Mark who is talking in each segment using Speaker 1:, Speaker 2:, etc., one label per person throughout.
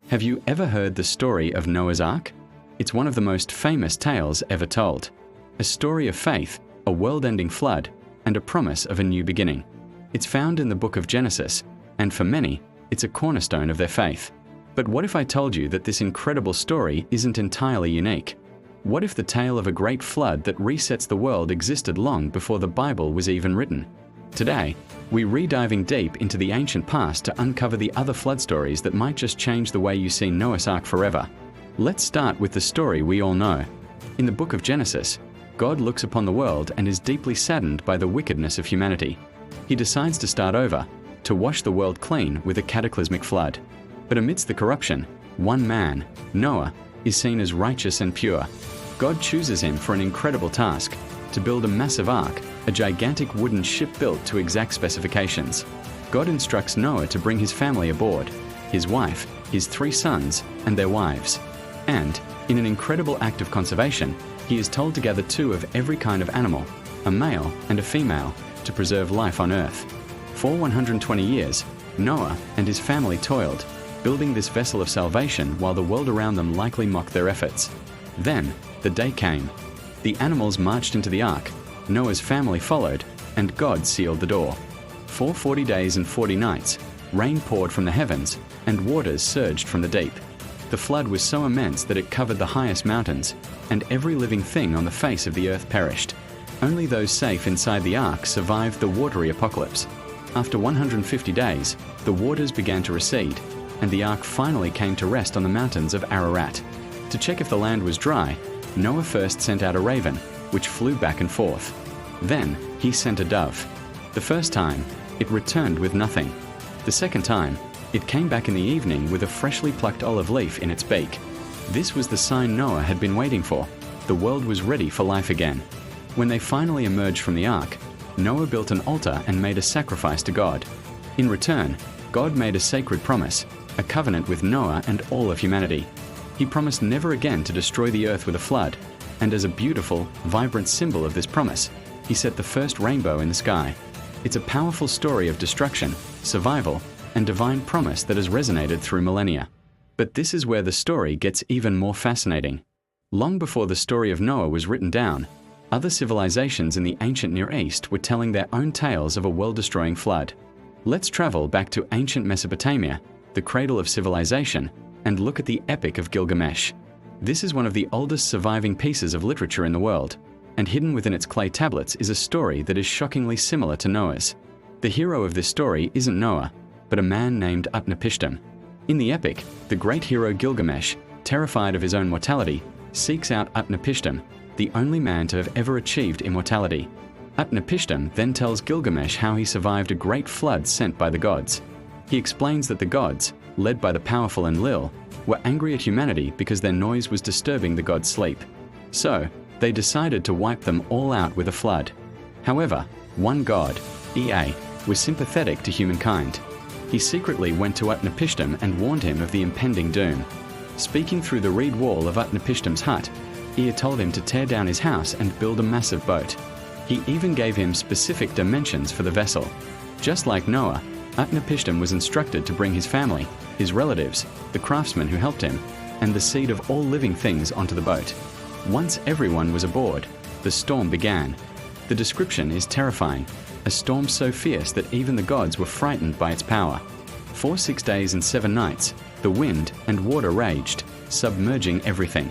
Speaker 1: Have you ever heard the story of Noah's Ark? It's one of the most famous tales ever told. A story of faith, a world-ending flood, and a promise of a new beginning. It's found in the book of Genesis, and for many, it's a cornerstone of their faith. But what if I told you that this incredible story isn't entirely unique? What if the tale of a great flood that resets the world existed long before the Bible was even written? Today, we're re-diving deep into the ancient past to uncover the other flood stories that might just change the way you see Noah's Ark forever. Let's start with the story we all know. In the book of Genesis, God looks upon the world and is deeply saddened by the wickedness of humanity. He decides to start over, to wash the world clean with a cataclysmic flood. But amidst the corruption, one man, Noah, is seen as righteous and pure. God chooses him for an incredible task, to build a massive ark, a gigantic wooden ship built to exact specifications. God instructs Noah to bring his family aboard, his wife, his 3 sons, and their wives. And, in an incredible act of conservation, he is told to gather 2 of every kind of animal, a male and a female, to preserve life on earth. For 120 years, Noah and his family toiled, building this vessel of salvation while the world around them likely mocked their efforts. Then, the day came. The animals marched into the ark, Noah's family followed, and God sealed the door. For 40 days and 40 nights, rain poured from the heavens, and waters surged from the deep. The flood was so immense that it covered the highest mountains, and every living thing on the face of the earth perished. Only those safe inside the ark survived the watery apocalypse. After 150 days, the waters began to recede, and the ark finally came to rest on the mountains of Ararat. To check if the land was dry, Noah first sent out a raven, which flew back and forth. Then he sent a dove. The first time, it returned with nothing. The second time, it came back in the evening with a freshly plucked olive leaf in its beak. This was the sign Noah had been waiting for. The world was ready for life again. When they finally emerged from the ark, Noah built an altar and made a sacrifice to God. In return, God made a sacred promise, a covenant with Noah and all of humanity. He promised never again to destroy the earth with a flood, and as a beautiful, vibrant symbol of this promise, he set the first rainbow in the sky. It's a powerful story of destruction, survival, and divine promise that has resonated through millennia. But this is where the story gets even more fascinating. Long before the story of Noah was written down, other civilizations in the ancient Near East were telling their own tales of a world-destroying flood. Let's travel back to ancient Mesopotamia, the cradle of civilization, and look at the Epic of Gilgamesh. This is one of the oldest surviving pieces of literature in the world, and hidden within its clay tablets is a story that is shockingly similar to Noah's. The hero of this story isn't Noah, but a man named Utnapishtim. In the epic, the great hero Gilgamesh, terrified of his own mortality, seeks out Utnapishtim, the only man to have ever achieved immortality. Utnapishtim then tells Gilgamesh how he survived a great flood sent by the gods. He explains that the gods, led by the powerful Enlil, were angry at humanity because their noise was disturbing the gods' sleep. So, they decided to wipe them all out with a flood. However, one god, Ea, was sympathetic to humankind. He secretly went to Utnapishtim and warned him of the impending doom. Speaking through the reed wall of Utnapishtim's hut, Ea told him to tear down his house and build a massive boat. He even gave him specific dimensions for the vessel. Just like Noah, Utnapishtim was instructed to bring his family, his relatives, the craftsmen who helped him, and the seed of all living things onto the boat. Once everyone was aboard, the storm began. The description is terrifying, a storm so fierce that even the gods were frightened by its power. For 6 days and 7 nights, the wind and water raged, submerging everything.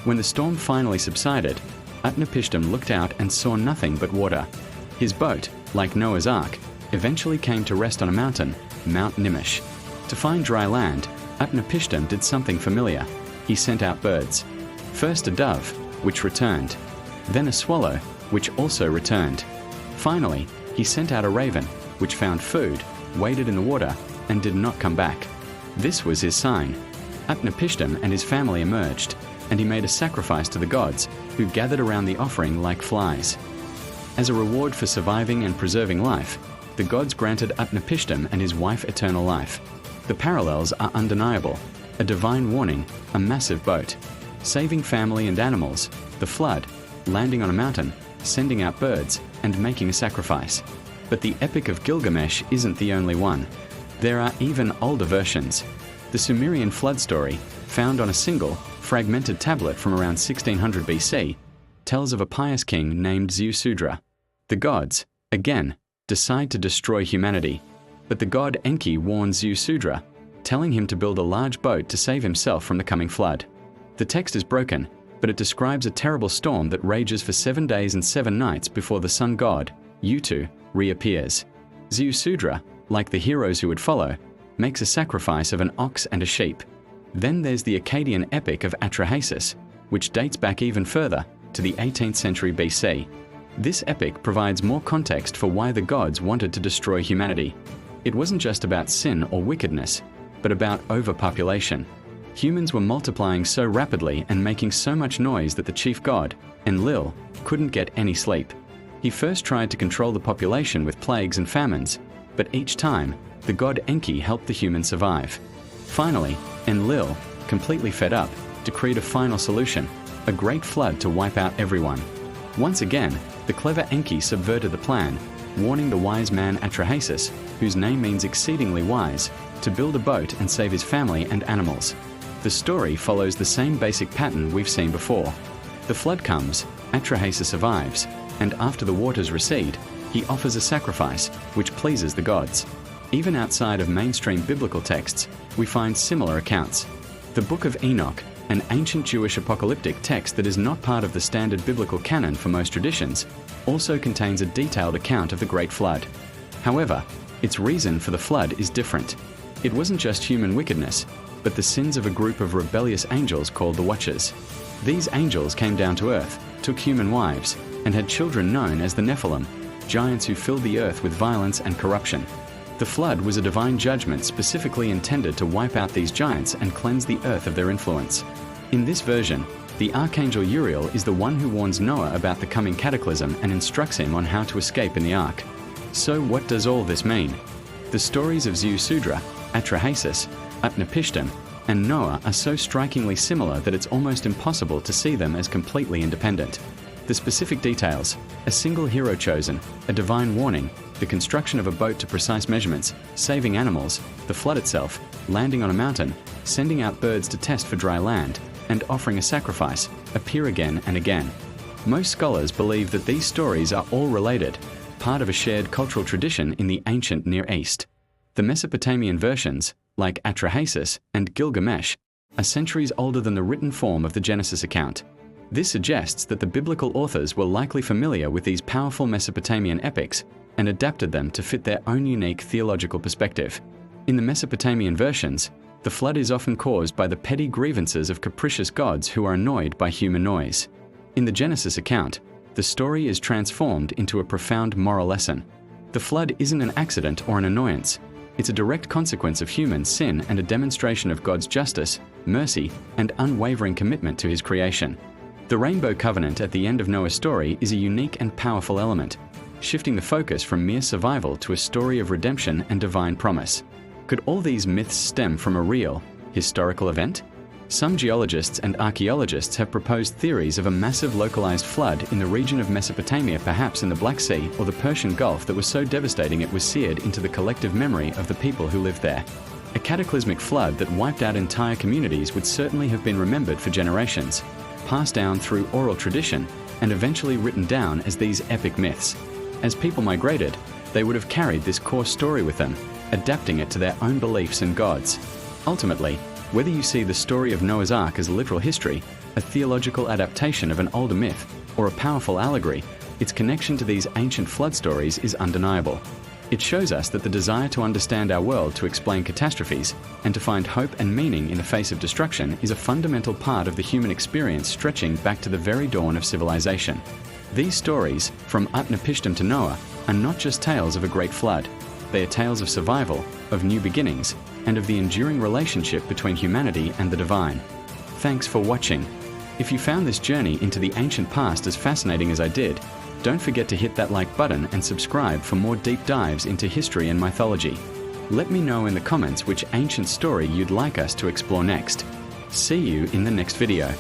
Speaker 1: When the storm finally subsided, Utnapishtim looked out and saw nothing but water. His boat, like Noah's Ark, eventually came to rest on a mountain, Mount Nimish. To find dry land, Utnapishtim did something familiar. He sent out birds. First a dove, which returned. Then a swallow, which also returned. Finally, he sent out a raven, which found food, waded in the water, and did not come back. This was his sign. Utnapishtim and his family emerged, and he made a sacrifice to the gods, who gathered around the offering like flies. As a reward for surviving and preserving life, the gods granted Utnapishtim and his wife eternal life. The parallels are undeniable. A divine warning, a massive boat, saving family and animals, the flood, landing on a mountain, sending out birds, and making a sacrifice. But the Epic of Gilgamesh isn't the only one. There are even older versions. The Sumerian flood story, found on a single, fragmented tablet from around 1600 BC, tells of a pious king named Ziusudra. The gods, again, decide to destroy humanity, but the god Enki warns Ziusudra, telling him to build a large boat to save himself from the coming flood. The text is broken, but it describes a terrible storm that rages for 7 days and 7 nights before the sun god, Utu, reappears. Ziusudra, like the heroes who would follow, makes a sacrifice of an ox and a sheep. Then there's the Akkadian epic of Atrahasis, which dates back even further, to the 18th century BC. This epic provides more context for why the gods wanted to destroy humanity. It wasn't just about sin or wickedness, but about overpopulation. Humans were multiplying so rapidly and making so much noise that the chief god, Enlil, couldn't get any sleep. He first tried to control the population with plagues and famines, but each time, the god Enki helped the humans survive. Finally, Enlil, completely fed up, decreed a final solution, a great flood to wipe out everyone. Once again, the clever Enki subverted the plan, warning the wise man Atrahasis, whose name means exceedingly wise, to build a boat and save his family and animals. The story follows the same basic pattern we've seen before. The flood comes, Atrahasis survives, and after the waters recede, he offers a sacrifice, which pleases the gods. Even outside of mainstream biblical texts, we find similar accounts. The Book of Enoch, an ancient Jewish apocalyptic text that is not part of the standard biblical canon for most traditions, also contains a detailed account of the Great Flood. However, its reason for the flood is different. It wasn't just human wickedness, but the sins of a group of rebellious angels called the Watchers. These angels came down to earth, took human wives, and had children known as the Nephilim, giants who filled the earth with violence and corruption. The flood was a divine judgment specifically intended to wipe out these giants and cleanse the earth of their influence. In this version, the archangel Uriel is the one who warns Noah about the coming cataclysm and instructs him on how to escape in the ark. So what does all this mean? The stories of Ziusudra, Atrahasis, Utnapishtim, and Noah are so strikingly similar that it's almost impossible to see them as completely independent. The specific details, a single hero chosen, a divine warning, the construction of a boat to precise measurements, saving animals, the flood itself, landing on a mountain, sending out birds to test for dry land, and offering a sacrifice, appear again and again. Most scholars believe that these stories are all related, part of a shared cultural tradition in the ancient Near East. The Mesopotamian versions, like Atrahasis and Gilgamesh, are centuries older than the written form of the Genesis account. This suggests that the biblical authors were likely familiar with these powerful Mesopotamian epics and adapted them to fit their own unique theological perspective. In the Mesopotamian versions, the flood is often caused by the petty grievances of capricious gods who are annoyed by human noise. In the Genesis account, the story is transformed into a profound moral lesson. The flood isn't an accident or an annoyance. It's a direct consequence of human sin and a demonstration of God's justice, mercy, and unwavering commitment to His creation. The rainbow covenant at the end of Noah's story is a unique and powerful element, shifting the focus from mere survival to a story of redemption and divine promise. Could all these myths stem from a real, historical event? Some geologists and archaeologists have proposed theories of a massive localized flood in the region of Mesopotamia, perhaps in the Black Sea or the Persian Gulf, that was so devastating it was seared into the collective memory of the people who lived there. A cataclysmic flood that wiped out entire communities would certainly have been remembered for generations, passed down through oral tradition, and eventually written down as these epic myths. As people migrated, they would have carried this core story with them, adapting it to their own beliefs and gods. Ultimately, whether you see the story of Noah's Ark as literal history, a theological adaptation of an older myth, or a powerful allegory, its connection to these ancient flood stories is undeniable. It shows us that the desire to understand our world, to explain catastrophes, and to find hope and meaning in the face of destruction is a fundamental part of the human experience, stretching back to the very dawn of civilization. These stories, from Utnapishtim to Noah, are not just tales of a great flood. They are tales of survival, of new beginnings, and of the enduring relationship between humanity and the divine. Thanks for watching. If you found this journey into the ancient past as fascinating as I did, don't forget to hit that like button and subscribe for more deep dives into history and mythology. Let me know in the comments which ancient story you'd like us to explore next. See you in the next video.